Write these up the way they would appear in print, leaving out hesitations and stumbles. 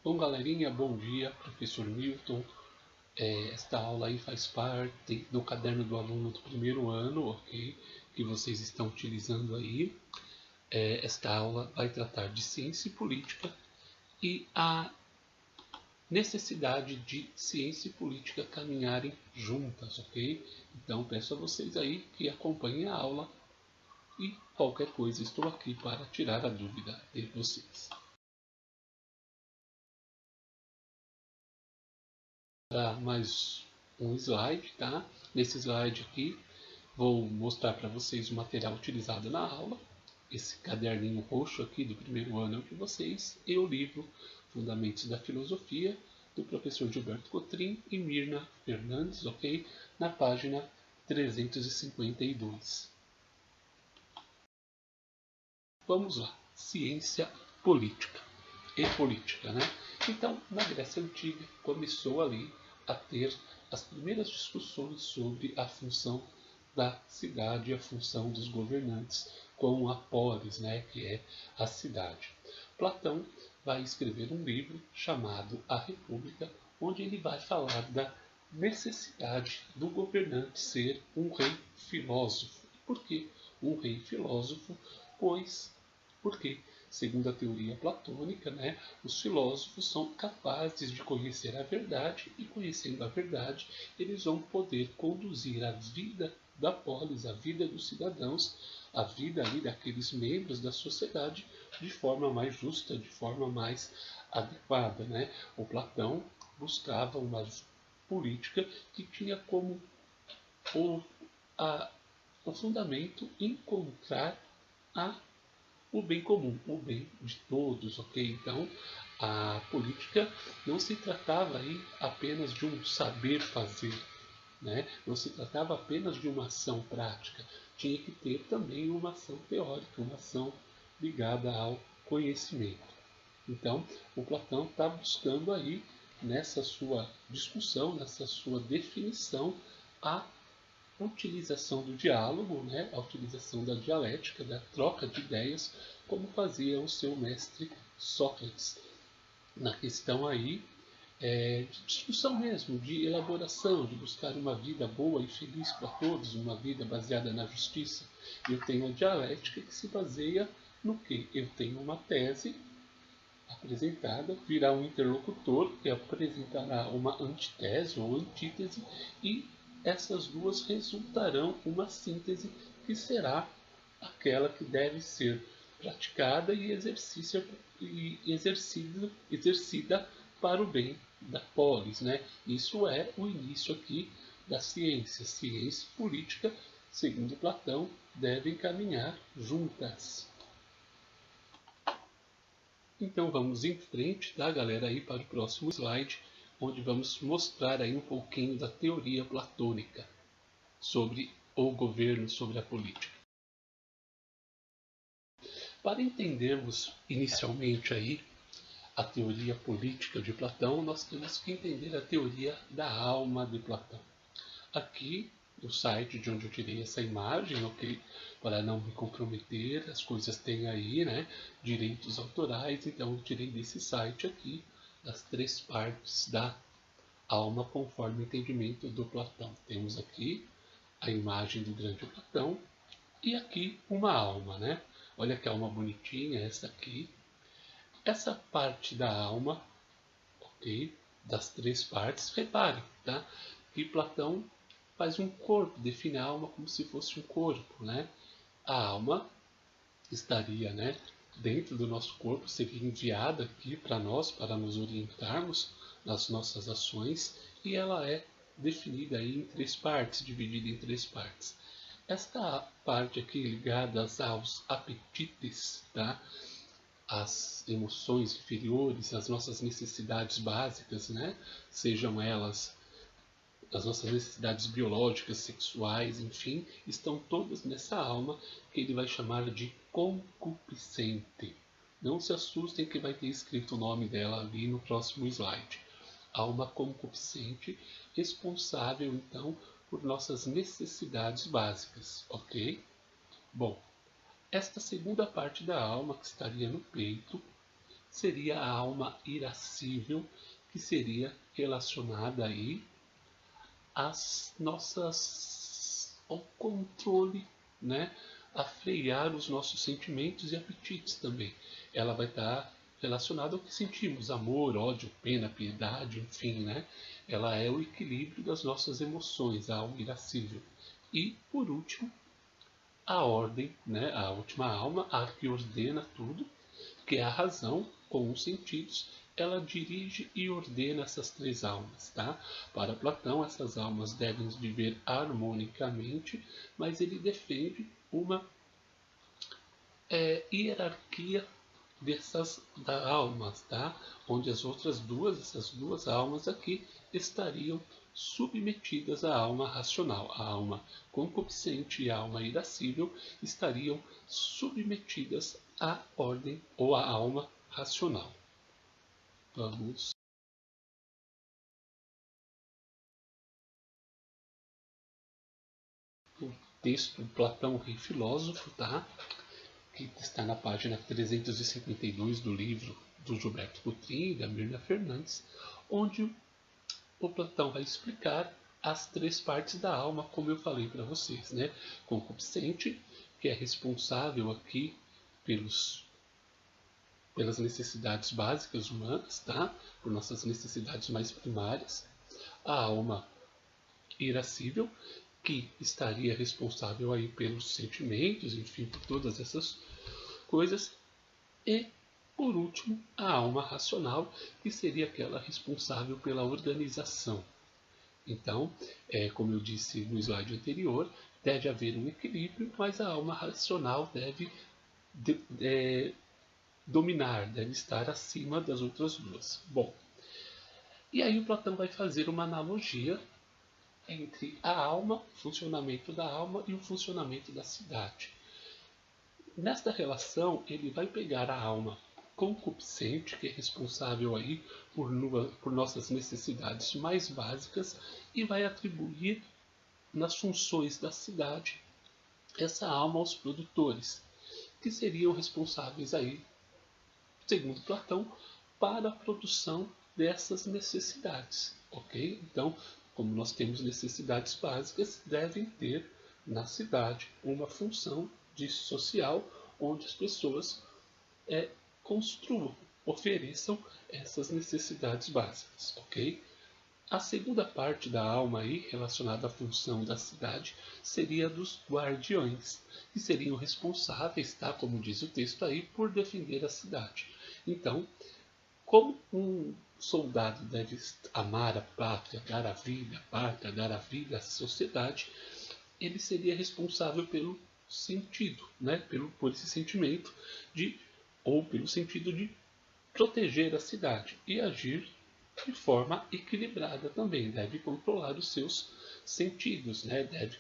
Bom, galerinha, bom dia, professor Milton. Esta aula aí faz parte do caderno do aluno do primeiro ano, ok? Que vocês estão utilizando aí. Esta aula vai tratar de ciência e política e a necessidade de ciência e política caminharem juntas, ok? Então peço a vocês aí que acompanhem a aula e qualquer coisa estou aqui para tirar a dúvida de vocês. Mais um slide, tá? Nesse slide aqui vou mostrar para vocês o material utilizado na aula, esse caderninho roxo aqui do primeiro ano de vocês e o livro Fundamentos da Filosofia do professor Gilberto Cotrim e Mirna Fernandes, ok? Na página 352. Vamos lá, ciência política e política, né? Então, na Grécia Antiga, começou ali a ter as primeiras discussões sobre a função da cidade e a função dos governantes com a polis, né, que é a cidade. Platão vai escrever um livro chamado A República, onde ele vai falar da necessidade do governante ser um rei filósofo. Por que um rei filósofo? Porque segundo a teoria platônica, né, os filósofos são capazes de conhecer a verdade e, conhecendo a verdade, eles vão poder conduzir a vida da polis, a vida dos cidadãos, a vida ali daqueles membros da sociedade de forma mais justa, de forma mais adequada, né? O Platão buscava uma política que tinha como o, o fundamento encontrar a o bem comum, o bem de todos, ok? Então, a política não se tratava aí apenas de um saber fazer, né? Não se tratava apenas de uma ação prática, tinha que ter também uma ação teórica, uma ação ligada ao conhecimento. Então, o Platão está buscando aí, nessa sua discussão, nessa sua definição, a utilização do diálogo, né, a utilização da dialética, da troca de ideias, como fazia o seu mestre Sócrates. Na questão aí de discussão mesmo, de elaboração, de buscar uma vida boa e feliz para todos, uma vida baseada na justiça. Eu tenho a dialética que se baseia no que? Eu tenho uma tese apresentada, virá um interlocutor que apresentará uma antitese ou antítese e essas duas resultarão uma síntese que será aquela que deve ser praticada e exercida para o bem da polis, né? Isso é o início aqui da ciência. Ciência e política, segundo Platão, devem caminhar juntas. Então vamos em frente, tá, galera, aí para o próximo slide, onde vamos mostrar aí um pouquinho da teoria platônica sobre o governo, sobre a política. Para entendermos inicialmente aí a teoria política de Platão, nós temos que entender a teoria da alma de Platão. Aqui, o site de onde eu tirei essa imagem, ok? Para não me comprometer, as coisas têm aí, né? Direitos autorais, então eu tirei desse site aqui as três partes da alma conforme o entendimento do Platão. Temos aqui a imagem do grande Platão e aqui uma alma, né? Olha que alma bonitinha essa aqui. Essa parte da alma, ok? Das três partes, repare, tá? Que Platão faz um corpo, define a alma como se fosse um corpo, né? A alma estaria, né, dentro do nosso corpo, seria enviada aqui para nós, para nos orientarmos nas nossas ações, e ela é definida aí em três partes, dividida em três partes. Esta parte aqui ligada aos apetites, tá? As emoções inferiores, as nossas necessidades básicas, né? Sejam elas as nossas necessidades biológicas, sexuais, enfim, estão todas nessa alma que ele vai chamar de concupiscente. Não se assustem que vai ter escrito o nome dela ali no próximo slide. Alma concupiscente, responsável então por nossas necessidades básicas, ok? Bom, esta segunda parte da alma que estaria no peito seria a alma irascível, que seria relacionada aí às nossas ao controle, né? A frear os nossos sentimentos e apetites também. Ela vai estar relacionada ao que sentimos, amor, ódio, pena, piedade, enfim, né? Ela é o equilíbrio das nossas emoções, a alma irascível. E, por último, a ordem, né? A última alma, a que ordena tudo, que é a razão, com os sentidos, ela dirige e ordena essas três almas, tá? Para Platão, essas almas devem viver harmonicamente, mas ele defende uma hierarquia dessas almas, tá? Onde as outras duas, essas duas almas aqui, estariam submetidas à alma racional. A alma concupiscente e a alma irascível estariam submetidas à ordem ou à alma racional. Vamos. O texto Platão, Rei Filósofo, tá? Que está na página 352 do livro do Gilberto Coutrinho e da Mirna Fernandes, onde o Platão vai explicar as três partes da alma, como eu falei para vocês, né? Concupiscente, que é responsável aqui pelas necessidades básicas humanas, tá? Por nossas necessidades mais primárias. A alma irascível, que estaria responsável aí pelos sentimentos, enfim, por todas essas coisas. E, por último, a alma racional, que seria aquela responsável pela organização. Então, como eu disse no slide anterior, deve haver um equilíbrio, mas a alma racional deve dominar, deve estar acima das outras duas. Bom, e aí o Platão vai fazer uma analogia entre a alma, o funcionamento da alma e o funcionamento da cidade. Nesta relação, ele vai pegar a alma concupiscente, que é responsável aí por nossas necessidades mais básicas, e vai atribuir nas funções da cidade essa alma aos produtores, que seriam responsáveis aí, segundo Platão, para a produção dessas necessidades, ok? Então, como nós temos necessidades básicas, devem ter na cidade uma função social onde as pessoas construam, ofereçam essas necessidades básicas, ok? A segunda parte da alma aí, relacionada à função da cidade, seria dos guardiões, que seriam responsáveis, tá, como diz o texto aí, por defender a cidade. Então, como um soldado deve amar a pátria, dar a vida à pátria, dar a vida à sociedade, ele seria responsável pelo sentido, né? por esse sentimento ou pelo sentido de proteger a cidade e agir de forma equilibrada também. Deve controlar os seus sentidos, né? Deve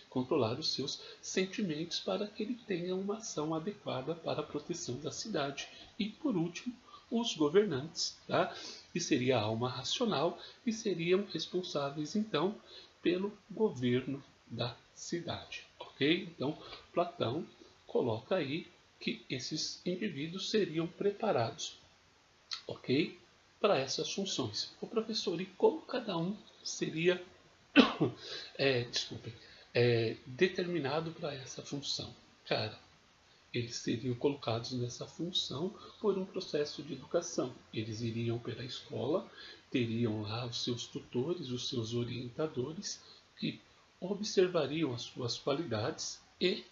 controlar os seus sentimentos para que ele tenha uma ação adequada para a proteção da cidade. E, por último, os governantes, tá? Que seria a alma racional, e seriam responsáveis, então, pelo governo da cidade. Ok? Então, Platão coloca aí que esses indivíduos seriam preparados, ok? Para essas funções. O professor, e como cada um seria determinado para essa função? Cara, eles seriam colocados nessa função por um processo de educação. Eles iriam pela escola, teriam lá os seus tutores, os seus orientadores, que observariam as suas qualidades e,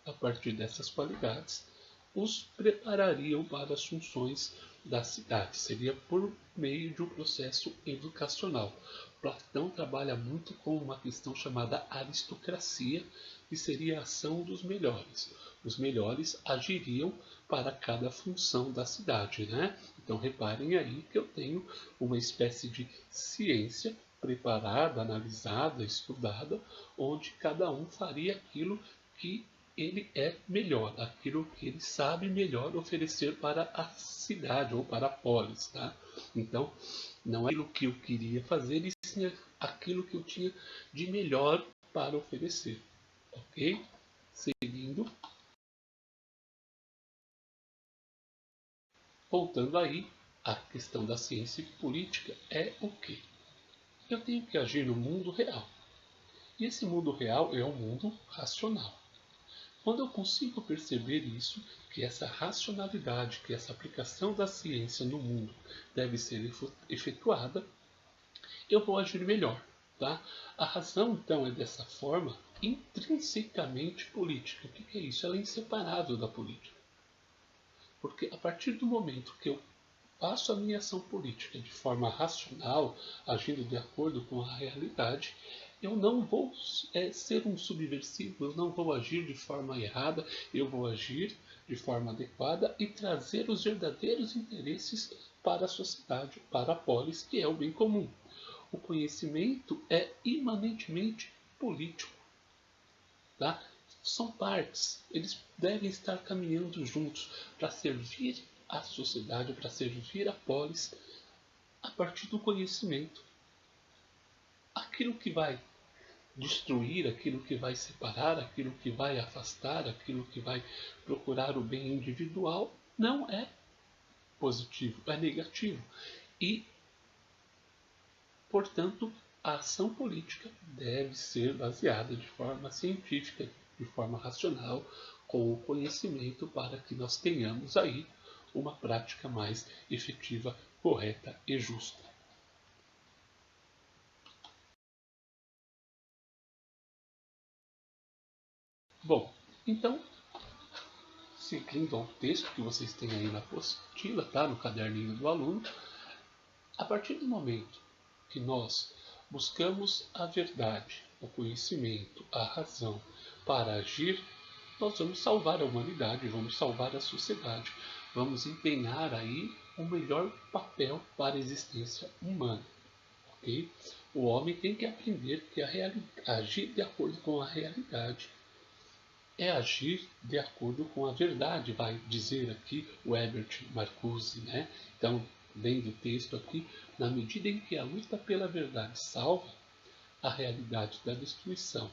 a partir dessas qualidades, os preparariam para as funções da cidade. Seria por meio de um processo educacional. Platão trabalha muito com uma questão chamada aristocracia, que seria a ação dos melhores. Os melhores agiriam para cada função da cidade, né? Então reparem aí que eu tenho uma espécie de ciência preparada, analisada, estudada, onde cada um faria aquilo que ele é melhor, aquilo que ele sabe melhor oferecer para a cidade ou para a polis, tá? Então, não é aquilo que eu queria fazer, e sim aquilo que eu tinha de melhor para oferecer, ok? Seguindo. voltando aí, a questão da ciência política é o quê? Eu tenho que agir no mundo real. E esse mundo real é um mundo racional. Quando eu consigo perceber isso, que essa racionalidade, que essa aplicação da ciência no mundo deve ser efetuada, eu vou agir melhor. Tá? A razão, então, é dessa forma intrinsecamente política. O que é isso? Ela é inseparável da política. Porque a partir do momento que eu faço a minha ação política de forma racional, agindo de acordo com a realidade, eu não vou ser um subversivo, eu não vou agir de forma errada, eu vou agir de forma adequada e trazer os verdadeiros interesses para a sociedade, para a polis, que é o bem comum. O conhecimento é imanentemente político. Tá? São partes, eles devem estar caminhando juntos para servir a sociedade, para servir a polis, a partir do conhecimento. Aquilo que vai destruir, aquilo que vai separar, aquilo que vai afastar, aquilo que vai procurar o bem individual, não é positivo, é negativo. E, portanto, a ação política deve ser baseada de forma científica, de forma racional, com o conhecimento para que nós tenhamos aí uma prática mais efetiva, correta e justa. Bom, então, seguindo ao texto que vocês têm aí na apostila, tá? No caderninho do aluno, a partir do momento que nós buscamos a verdade, o conhecimento, a razão para agir, nós vamos salvar a humanidade, vamos salvar a sociedade, vamos empenhar aí o melhor papel para a existência humana. Okay? O homem tem que aprender que agir de acordo com a realidade é agir de acordo com a verdade, vai dizer aqui o Herbert Marcuse, né? Então, lendo o texto aqui, na medida em que a luta pela verdade salva a realidade da destruição,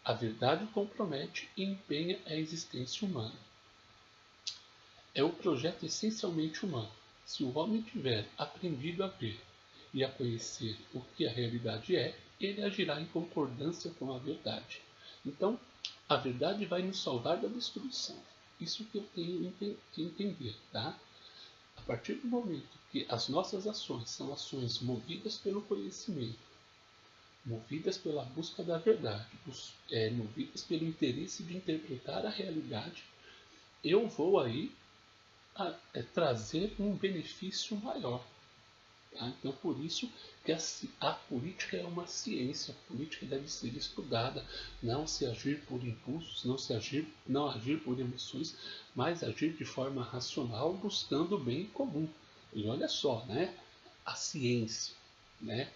a verdade compromete e empenha a existência humana. É o projeto essencialmente humano. Se o homem tiver aprendido a ver e a conhecer o que a realidade é, ele agirá em concordância com a verdade. Então, a verdade vai nos salvar da destruição. Isso que eu tenho que entender, tá? A partir do momento que as nossas ações são ações movidas pelo conhecimento, movidas pela busca da verdade, movidas pelo interesse de interpretar a realidade, eu vou aí trazer um benefício maior. Tá? Então, por isso que a política é uma ciência, a política deve ser estudada, não se agir por impulsos, não agir por emoções, mas agir de forma racional, buscando o bem comum. E olha só, né? A ciência, né?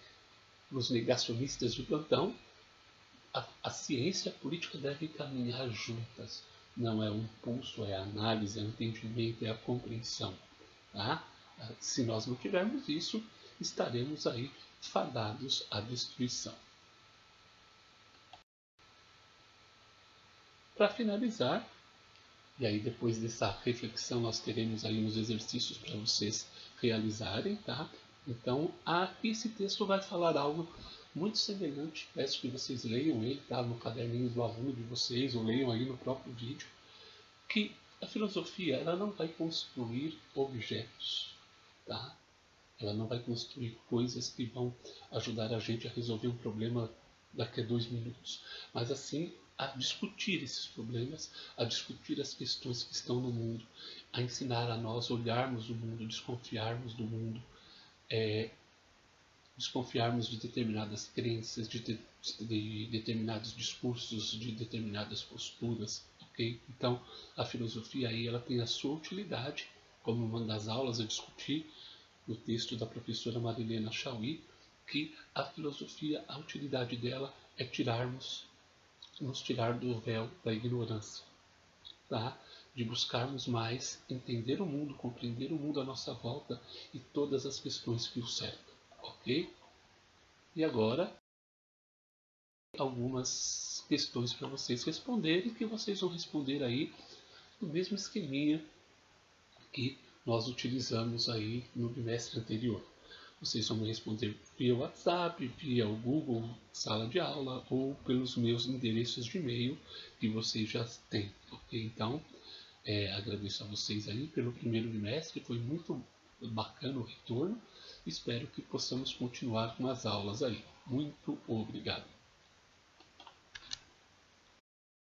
Os negacionistas de plantão, a ciência e a política devem caminhar juntas. Não é o impulso, é a análise, é o entendimento, é a compreensão. Tá? Se nós não tivermos isso, estaremos aí fadados à destruição. Para finalizar, e aí depois dessa reflexão nós teremos aí uns exercícios para vocês realizarem, tá? Então aqui esse texto vai falar algo muito semelhante, peço que vocês leiam ele, tá? No caderninho do aluno de vocês, ou leiam aí no próprio vídeo, que a filosofia ela não vai construir objetos, tá? Ela não vai construir coisas que vão ajudar a gente a resolver um problema daqui a 2 minutos, mas assim a discutir esses problemas, a discutir as questões que estão no mundo, a ensinar a nós olharmos o mundo, desconfiarmos do mundo, desconfiarmos de determinadas crenças, de determinados discursos, de determinadas posturas. Okay? Então a filosofia aí ela tem a sua utilidade, como uma das aulas eu discuti no texto da professora Marilena Chauí, que a filosofia, a utilidade dela é nos tirar do véu da ignorância, tá? De buscarmos mais entender o mundo, compreender o mundo à nossa volta e todas as questões que o cercam, ok? E agora, algumas questões para vocês responderem, que vocês vão responder aí no mesmo esqueminha que nós utilizamos aí no bimestre anterior. Vocês vão me responder via WhatsApp, via o Google Sala de Aula ou pelos meus endereços de e-mail que vocês já têm. Ok? Então, agradeço a vocês aí pelo primeiro bimestre, foi muito bacana o retorno. Espero que possamos continuar com as aulas aí. Muito obrigado.